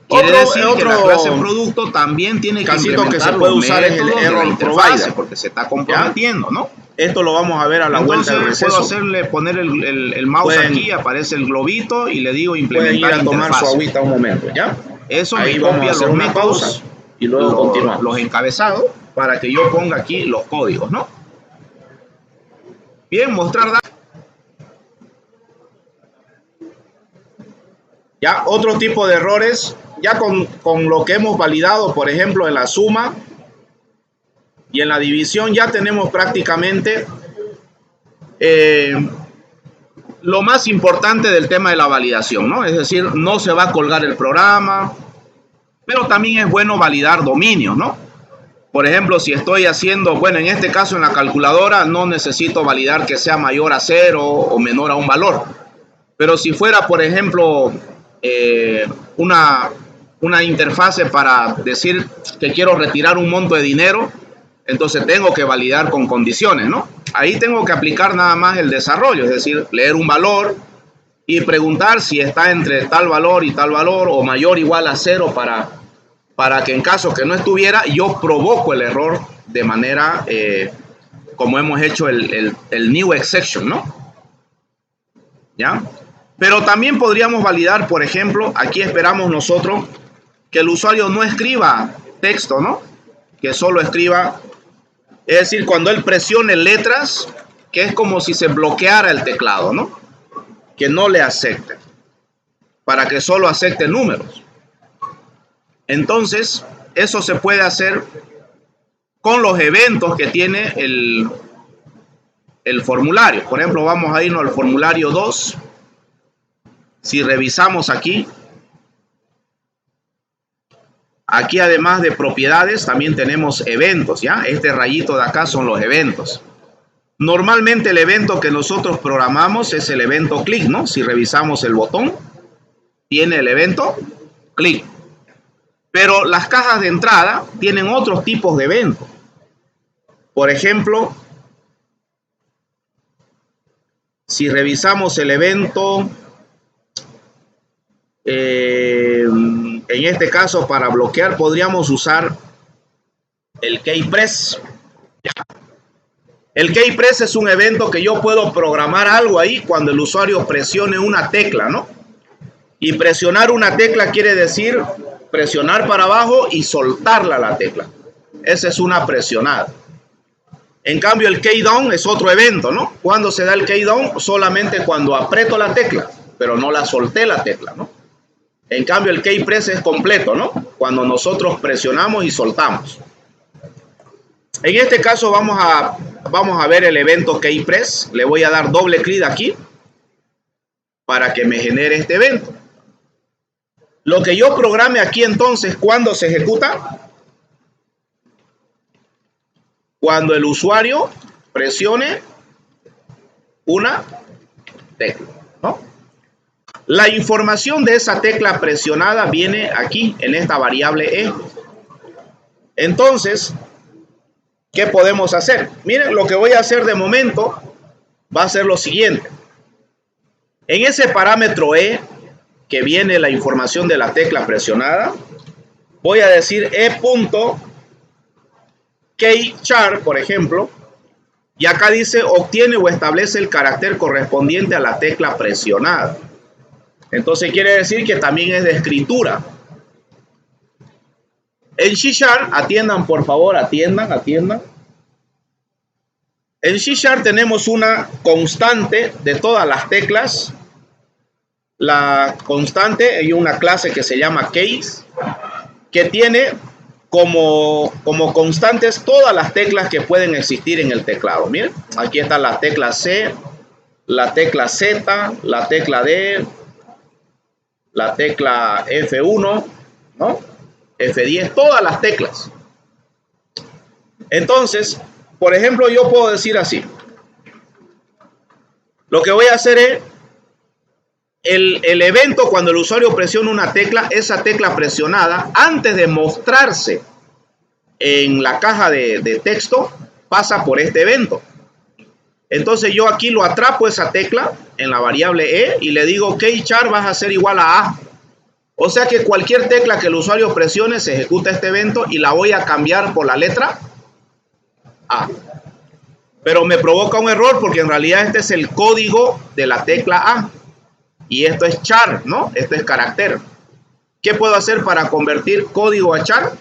Quiere decir que la clase producto también tiene que implementar que se puede usar es el error provider, porque se está comprometiendo, ¿no? Esto lo vamos a ver a la vuelta del receso. Puedo poner el mouse aquí, aparece el globito y le digo implementar pueden ir a tomar su agüita un momento, ¿ya? Eso ahí me copia los métodos y luego continuamos. Los encabezados para que yo ponga aquí los códigos, ¿no? Bien, mostrar datos. Ya, otro tipo de errores, ya con lo que hemos validado, por ejemplo, en la suma y en la división, ya tenemos prácticamente lo más importante del tema de la validación, ¿no? Es decir, no se va a colgar el programa, pero también es bueno validar dominios, ¿no? Por ejemplo, si estoy haciendo, bueno, en este caso en la calculadora no necesito validar que sea mayor a 0 o menor a un valor. Pero si fuera, por ejemplo, una interfase para decir que quiero retirar un monto de dinero, entonces tengo que validar con condiciones, ¿no? Ahí tengo que aplicar nada más el desarrollo, es decir, leer un valor y preguntar si está entre tal valor y tal valor o mayor o igual a 0 para que en caso que no estuviera, yo provoco el error de manera como hemos hecho el new exception, ¿no? ¿Ya? Pero también podríamos validar, por ejemplo, aquí esperamos nosotros que el usuario no escriba texto, ¿no? Que solo escriba, es decir, cuando él presione letras, que es como si se bloqueara el teclado, ¿no? Que no le acepte, para que solo acepte números. Entonces, eso se puede hacer con los eventos que tiene el formulario. Por ejemplo, vamos a irnos al formulario 2. Si revisamos aquí además de propiedades, también tenemos eventos, ¿ya? Este rayito de acá son los eventos. Normalmente el evento que nosotros programamos es el evento click, ¿no? Si revisamos el botón, tiene el evento click. Pero las cajas de entrada tienen otros tipos de eventos. Por ejemplo, si revisamos el evento, en este caso para bloquear podríamos usar el keypress. El keypress es un evento que yo puedo programar algo ahí cuando el usuario presione una tecla, ¿no? Y presionar una tecla quiere decir presionar para abajo y soltarla la tecla. Esa es una presionada. En cambio el key down es otro evento, ¿no? Cuando se da el key down, solamente cuando aprieto la tecla, pero no la solté la tecla, ¿no? En cambio el key press es completo, ¿no? Cuando nosotros presionamos y soltamos. En este caso vamos a ver el evento key press. Le voy a dar doble clic aquí para que me genere este evento. Lo que yo programe aquí entonces, ¿cuándo se ejecuta? Cuando el usuario presione una tecla, ¿no? La información de esa tecla presionada viene aquí, en esta variable E. Entonces, ¿qué podemos hacer? Miren, lo que voy a hacer de momento va a ser lo siguiente. En ese parámetro E, que viene la información de la presionada, voy a decir E.keychar, por ejemplo, y acá dice obtiene o establece el carácter correspondiente a la tecla presionada. Entonces quiere decir que también es de escritura. En C#, atiendan por favor, atiendan. En C# tenemos una constante de todas las teclas. La constante, hay una clase que se llama case, que tiene como constantes todas las teclas que pueden existir en el teclado. Miren, aquí está la tecla C, la tecla Z, la tecla D, la tecla F1, ¿no? F10, todas las teclas. Entonces, por ejemplo, yo puedo decir así. Lo que voy a hacer es el evento cuando el usuario presiona una tecla, esa tecla presionada, antes de mostrarse en la caja de texto, pasa por este evento. Entonces yo aquí lo atrapo esa tecla en la variable E y le digo keychar vas a ser igual a A. O sea que cualquier tecla que el usuario presione se ejecuta este evento y la voy a cambiar por la letra A. Pero me provoca un error porque en realidad este es el código de la tecla A. Y esto es char, ¿no? Esto es carácter. ¿Qué puedo hacer para convertir código a char?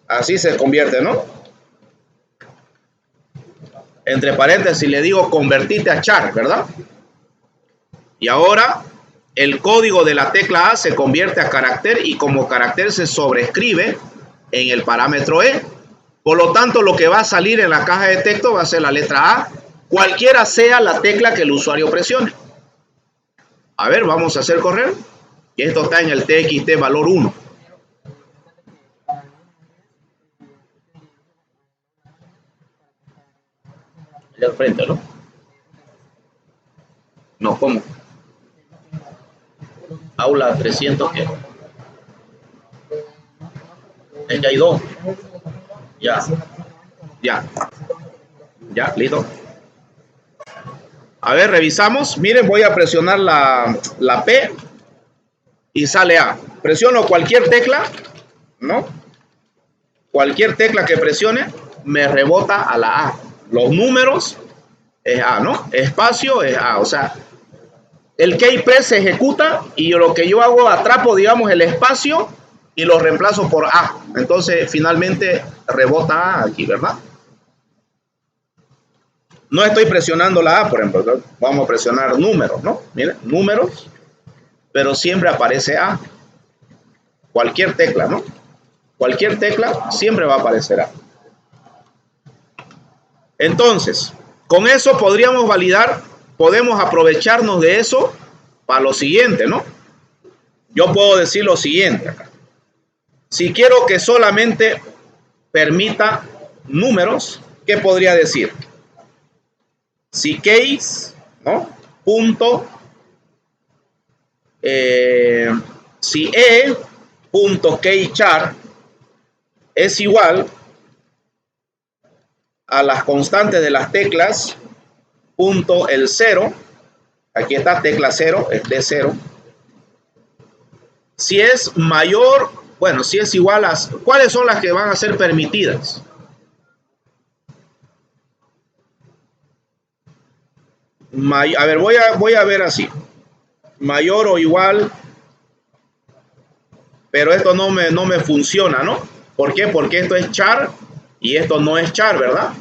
Así se convierte, ¿no? Entre paréntesis le digo convertirte a char, ¿verdad? Y ahora el código de la tecla A se convierte a carácter y como carácter se sobrescribe en el parámetro E. Por lo tanto, lo que va a salir en la caja de texto va a ser la letra A, cualquiera sea la tecla que el usuario presione. A ver, vamos a hacer correr. Y esto está en el TXT valor 1. De frente, ¿no? No, ¿cómo? Aula 300, ¿qué? Es que hay dos. Ya, listo. A ver, revisamos. Miren, voy a presionar la P y sale A. Presiono cualquier tecla, ¿no? Cualquier tecla que presione me rebota a la A. Los números es A, ¿no? Espacio es A. O sea, el keypress se ejecuta y lo que yo hago, atrapo, digamos, el espacio y lo reemplazo por A. Entonces, finalmente rebota A aquí, ¿verdad? No estoy presionando la A, por ejemplo. Vamos a presionar números, ¿no? Miren, números, pero siempre aparece A. Cualquier tecla, ¿no? Cualquier tecla siempre va a aparecer A. Entonces, con eso podríamos validar, podemos aprovecharnos de eso para lo siguiente, ¿no? Yo puedo decir lo siguiente acá. Si quiero que solamente permita números, ¿qué podría decir? Si case, ¿no? Punto, si e.keychar es igual a las constantes de las teclas, punto el 0, aquí está tecla 0, es de 0. Si es mayor, bueno, si es igual a, ¿cuáles son las que van a ser permitidas? A ver, voy a ver así. Mayor o igual, pero esto no me funciona, ¿no? ¿Por qué? Porque esto es char y esto no es char, ¿verdad?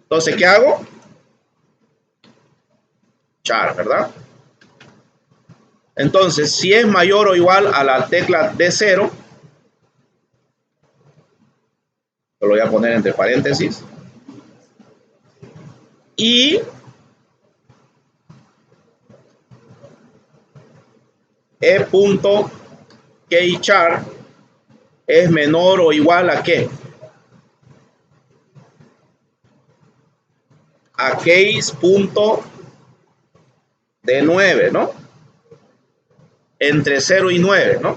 Entonces, ¿qué hago? Char, ¿verdad? Entonces, si es mayor o igual a la tecla D0, lo voy a poner entre paréntesis, y e.keychar es menor o igual a ¿qué? A case punto de 9, ¿no? Entre 0 y 9, ¿no?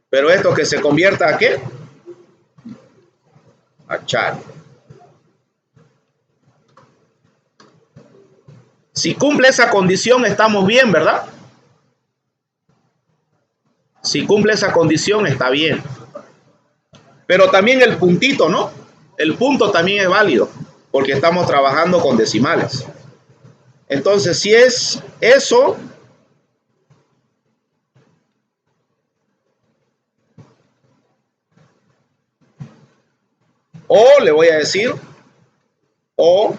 Pero esto que se convierta a ¿qué? A char. Si cumple esa condición, estamos bien, ¿verdad? Si cumple esa condición, está bien. Pero también el puntito, ¿no? El punto también es válido, porque estamos trabajando con decimales. Entonces, si es eso, o le voy a decir, o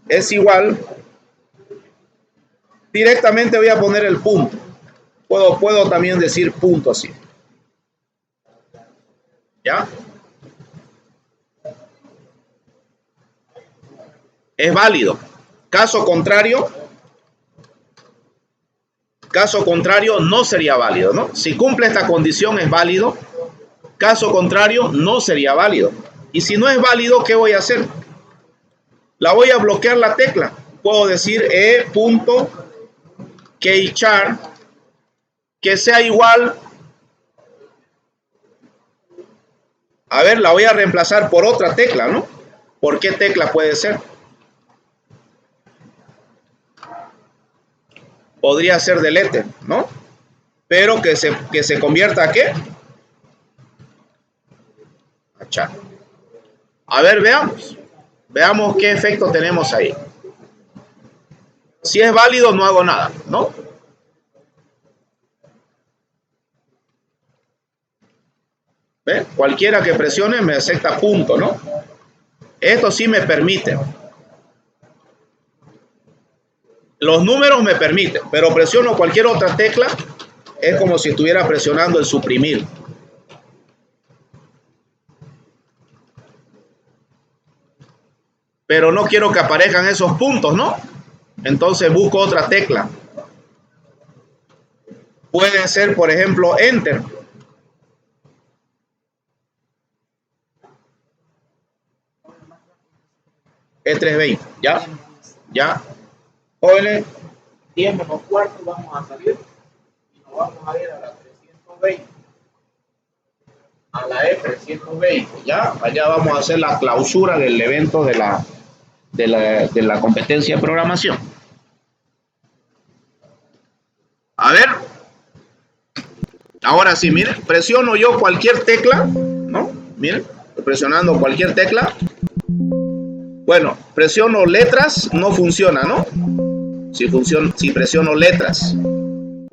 es igual, directamente voy a poner el punto. Puedo también decir punto así. ¿Ya? Es válido. Caso contrario no sería válido, ¿no? Si cumple esta condición es válido. Caso contrario no sería válido. Y si no es válido, ¿qué voy a hacer? La voy a bloquear la tecla. Puedo decir e.keychar que sea igual. A ver, la voy a reemplazar por otra tecla, ¿no? ¿Por qué tecla puede ser? Podría ser delete, ¿no? Pero que se convierta a ¿qué? A char. A ver, veamos. Veamos qué efecto tenemos ahí. Si es válido, no hago nada, ¿no? ¿Ve? Cualquiera que presione me acepta punto, ¿no? Esto sí me permite. Los números me permiten, pero presiono cualquier otra tecla, es como si estuviera presionando el suprimir. Pero no quiero que aparezcan esos puntos, ¿no? Entonces busco otra tecla. Puede ser, por ejemplo, Enter. E320, ¿ya? ¿Ya? Jóvenes, 10 menos cuarto, vamos a salir y nos vamos a ir a la 320. A la E320, ¿ya? Allá vamos a hacer la clausura del evento de la competencia de programación. A ver. Ahora sí, miren, presiono yo cualquier tecla, ¿no? Miren, presionando cualquier tecla. Bueno, presiono letras, no funciona, ¿no? Si presiono letras.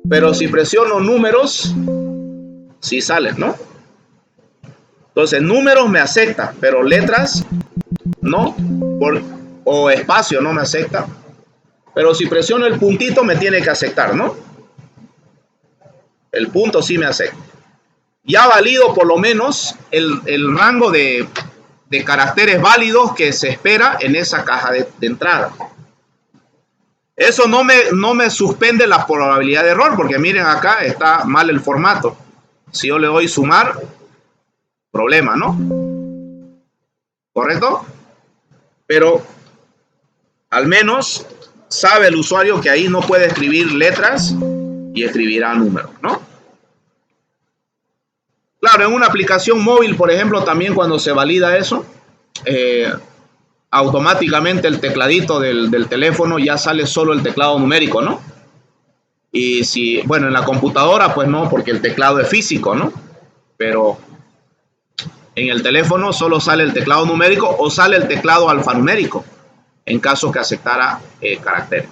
Pero si presiono números, sí salen, ¿no? Entonces, números me acepta, pero letras no. O espacio no me acepta. Pero si presiono el puntito, me tiene que aceptar, ¿no? El punto sí me acepta. Ya valido por lo menos el rango de caracteres válidos que se espera en esa caja de entrada. Eso no me suspende la probabilidad de error, porque miren acá está mal el formato. Si yo le doy sumar, problema, ¿no? ¿Correcto? Pero al menos sabe el usuario que ahí no puede escribir letras y escribirá números, ¿no? Claro, en una aplicación móvil, por ejemplo, también cuando se valida eso, automáticamente el tecladito del teléfono ya sale solo el teclado numérico, ¿no? Y si, bueno, en la computadora, pues no, porque el teclado es físico, ¿no? Pero en el teléfono solo sale el teclado numérico o sale el teclado alfanumérico, en caso que aceptara caracteres.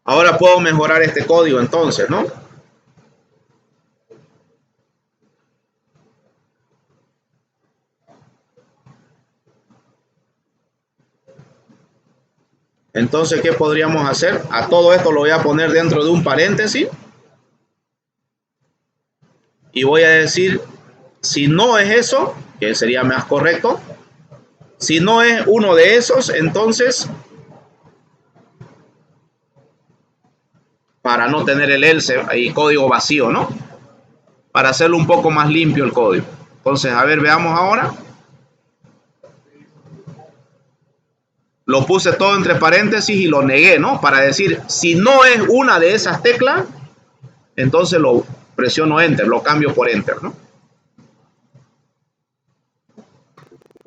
Ahora puedo mejorar este código entonces, ¿no? Entonces, ¿qué podríamos hacer? A todo esto lo voy a poner dentro de un paréntesis. Y voy a decir, si no es eso, que sería más correcto. Si no es uno de esos, entonces para no tener el else y código vacío, ¿no? Para hacerlo un poco más limpio el código. Entonces, a ver, veamos ahora. Lo puse todo entre paréntesis y lo negué, ¿no? Para decir, si no es una de esas teclas, entonces lo presiono Enter, lo cambio por Enter, ¿no?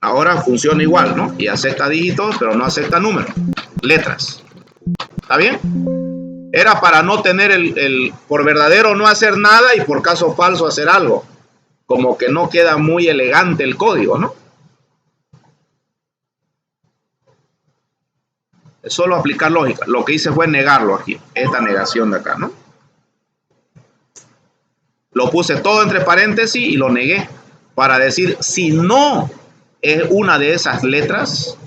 Ahora funciona igual, ¿no? Y acepta dígitos, pero no acepta números, letras. ¿Está bien? Era para no tener el por verdadero no hacer nada y por caso falso hacer algo. Como que no queda muy elegante el código, ¿no? Es solo aplicar lógica. Lo que hice fue negarlo aquí, esta negación de acá, ¿no? Lo puse todo entre paréntesis y lo negué para decir, si no es una de esas letras,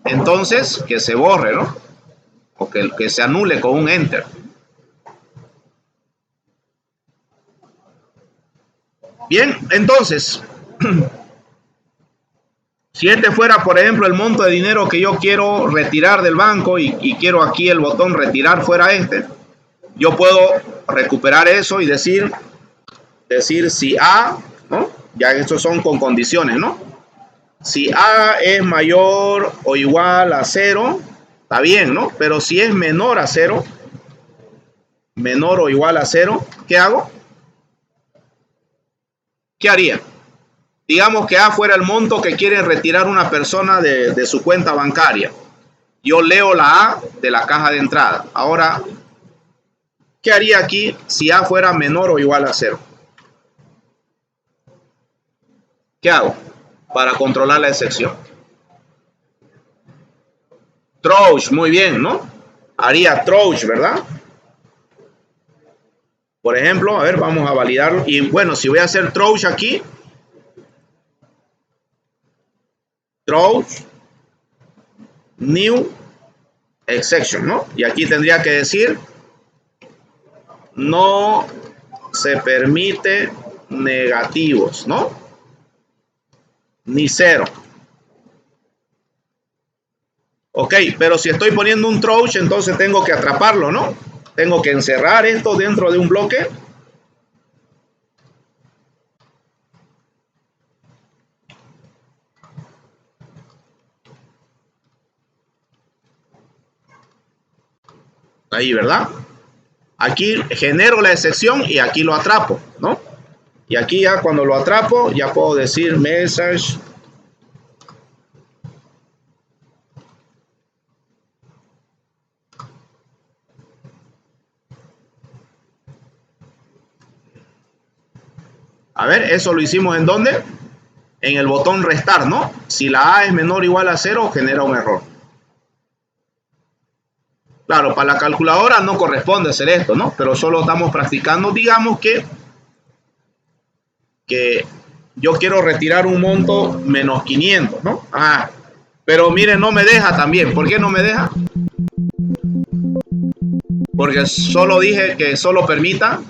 entonces que se borre, ¿no? O que se anule con un Enter. Bien, entonces, si este fuera, por ejemplo, el monto de dinero que yo quiero retirar del banco y quiero aquí el botón retirar fuera este, yo puedo recuperar eso y decir si A, ¿no? Ya estos son con condiciones, ¿no? Si A es mayor o igual a 0, está bien, ¿no? Pero si es menor a 0, menor o igual a 0, ¿qué hago? ¿Qué haría? Digamos que A fuera el monto que quiere retirar una persona de su cuenta bancaria. Yo leo la A de la caja de entrada. Ahora, ¿qué haría aquí si A fuera menor o igual a 0? ¿Qué hago para controlar la excepción? Trouch, muy bien, ¿no? Haría trouch, ¿verdad? Por ejemplo, a ver, vamos a validarlo. Y bueno, si voy a hacer trouch aquí, trouch, new exception, ¿no? Y aquí tendría que decir, no se permite negativos, ¿no? Ni 0. Ok, pero si estoy poniendo un trouch, entonces tengo que atraparlo, ¿no? Tengo que encerrar esto dentro de un bloque. Ahí, ¿verdad? Aquí genero la excepción y aquí lo atrapo, ¿no? Y aquí ya cuando lo atrapo, ya puedo decir message. A ver, eso lo hicimos ¿en dónde? En el botón restar, ¿no? Si la A es menor o igual a 0, genera un error. Claro, para la calculadora no corresponde hacer esto, ¿no? Pero solo estamos practicando, digamos que yo quiero retirar un monto menos 500, ¿no? Ah, pero miren, no me deja también. ¿Por qué no me deja? Porque solo dije que solo permita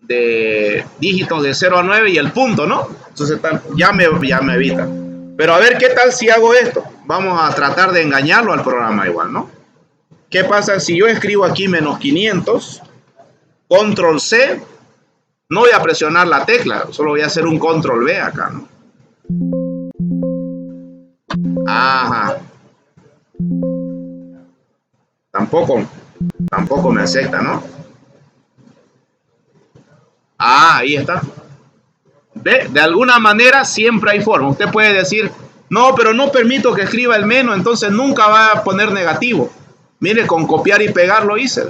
de dígitos de 0 a 9 y el punto, ¿no? Entonces ya me evita. Pero a ver, ¿qué tal si hago esto? Vamos a tratar de engañarlo al programa igual, ¿no? ¿Qué pasa si yo escribo aquí menos 500, control C, no voy a presionar la tecla, solo voy a hacer un control V acá, ¿no? Ajá. Tampoco me acepta, ¿no? Ah, ahí está. ¿Ve? De alguna manera siempre hay forma. Usted puede decir, no, pero no permito que escriba el menos, entonces nunca va a poner negativo. Mire, con copiar y pegar lo hice,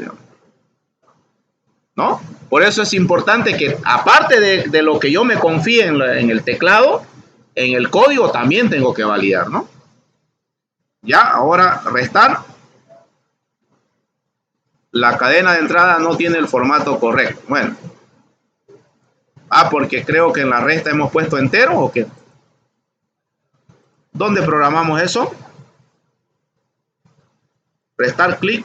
¿no? Por eso es importante que, aparte de lo que yo me confíe en el teclado, en el código también tengo que validar, ¿no? Ya, ahora restar. La cadena de entrada no tiene el formato correcto. Bueno. Ah, porque creo que en la resta hemos puesto entero o qué. ¿Dónde programamos eso? Restar clic.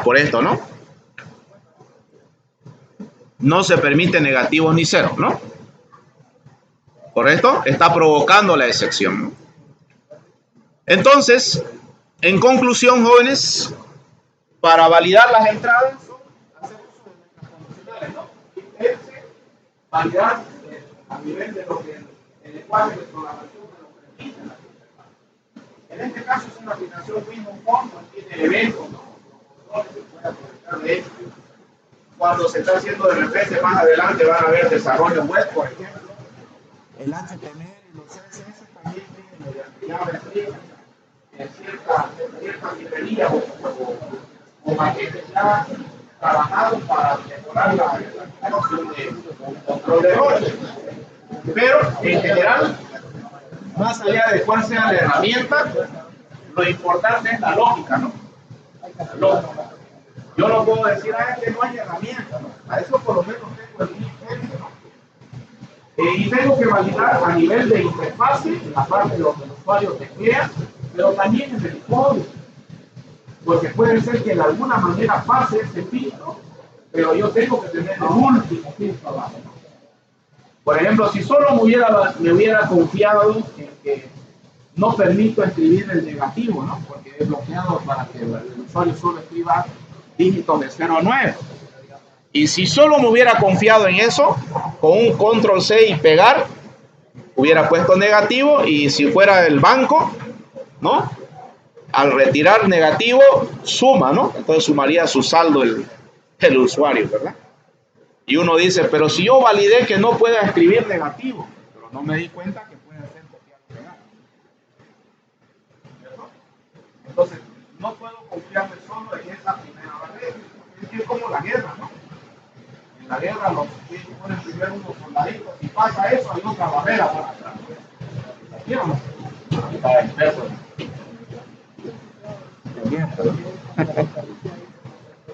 Por esto, ¿no? No se permite negativos ni cero, ¿no? ¿Correcto? Está provocando la excepción, ¿no? Entonces, en conclusión, jóvenes, para validar las entradas, hacer uso de nuestras condicionales, ¿no? Validar a nivel de lo que el lenguaje de programación nos permite. En este caso es una aplicación Windows Phone, tiene eventos, ¿no? Se puede aprovechar de esto. Cuando se está haciendo de repente más adelante van a ver desarrollo web, por ejemplo. El HTML y los CSS también tienen JavaScript en cierta librería o maquetes ya trabajados para mejorar la aplicación de control de errores. Pero en general, más allá de cuál sea la herramienta, lo importante es la lógica, ¿no? La lógica. Yo no puedo decir, que no hay herramienta, ¿no? A eso por lo menos tengo el límite, ¿no? Y tengo que validar a nivel de interfase, la parte donde el usuario teclea, pero también en el código. Porque puede ser que de alguna manera pase ese filtro, pero yo tengo que tener el último filtro abajo. Por ejemplo, si solo me hubiera confiado en que no permito escribir el negativo, ¿no? Porque he bloqueado para que el usuario solo escriba dígitos de 0 a 9. Y si solo me hubiera confiado en eso, con un control C y pegar, hubiera puesto negativo, y si fuera el banco, ¿no? Al retirar negativo, suma, ¿no? Entonces sumaría su saldo el usuario, ¿verdad? Y uno dice, pero si yo validé que no pueda escribir negativo, pero no me di cuenta que puede hacer copiar y pegar. ¿Cierto? Entonces, no puedo confiarme solo en esa primera barrera. Es como la guerra, ¿no? En la guerra los que ponen primero unos soldaditos, y pasa eso, hay otra barrera para atrás. ¿Sí o no? Para el perro.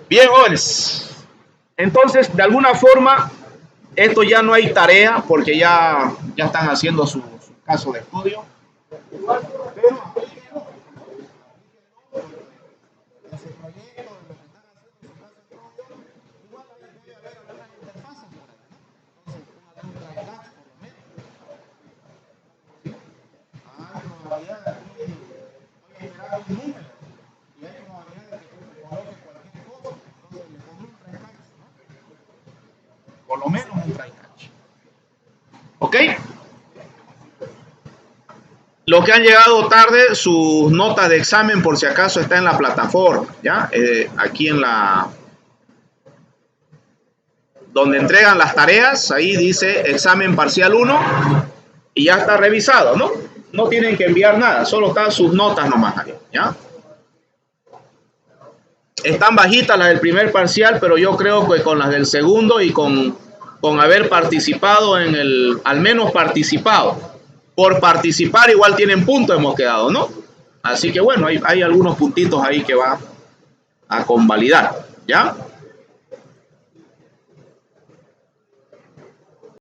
Bien, jóvenes. Entonces, de alguna forma, esto ya no hay tarea porque ya están haciendo su caso de estudio. Pero por lo menos un try catch. ¿Ok? Los que han llegado tarde, sus notas de examen, por si acaso, está en la plataforma, ¿ya? Aquí en la... donde entregan las tareas, ahí dice examen parcial 1 y ya está revisado, ¿no? No tienen que enviar nada, solo están sus notas nomás ahí, ¿ya? Están bajitas las del primer parcial, pero yo creo que con las del segundo y con haber participado en al menos participado. Por participar igual tienen puntos, hemos quedado, ¿no? Así que bueno, hay algunos puntitos ahí que va a convalidar, ¿ya?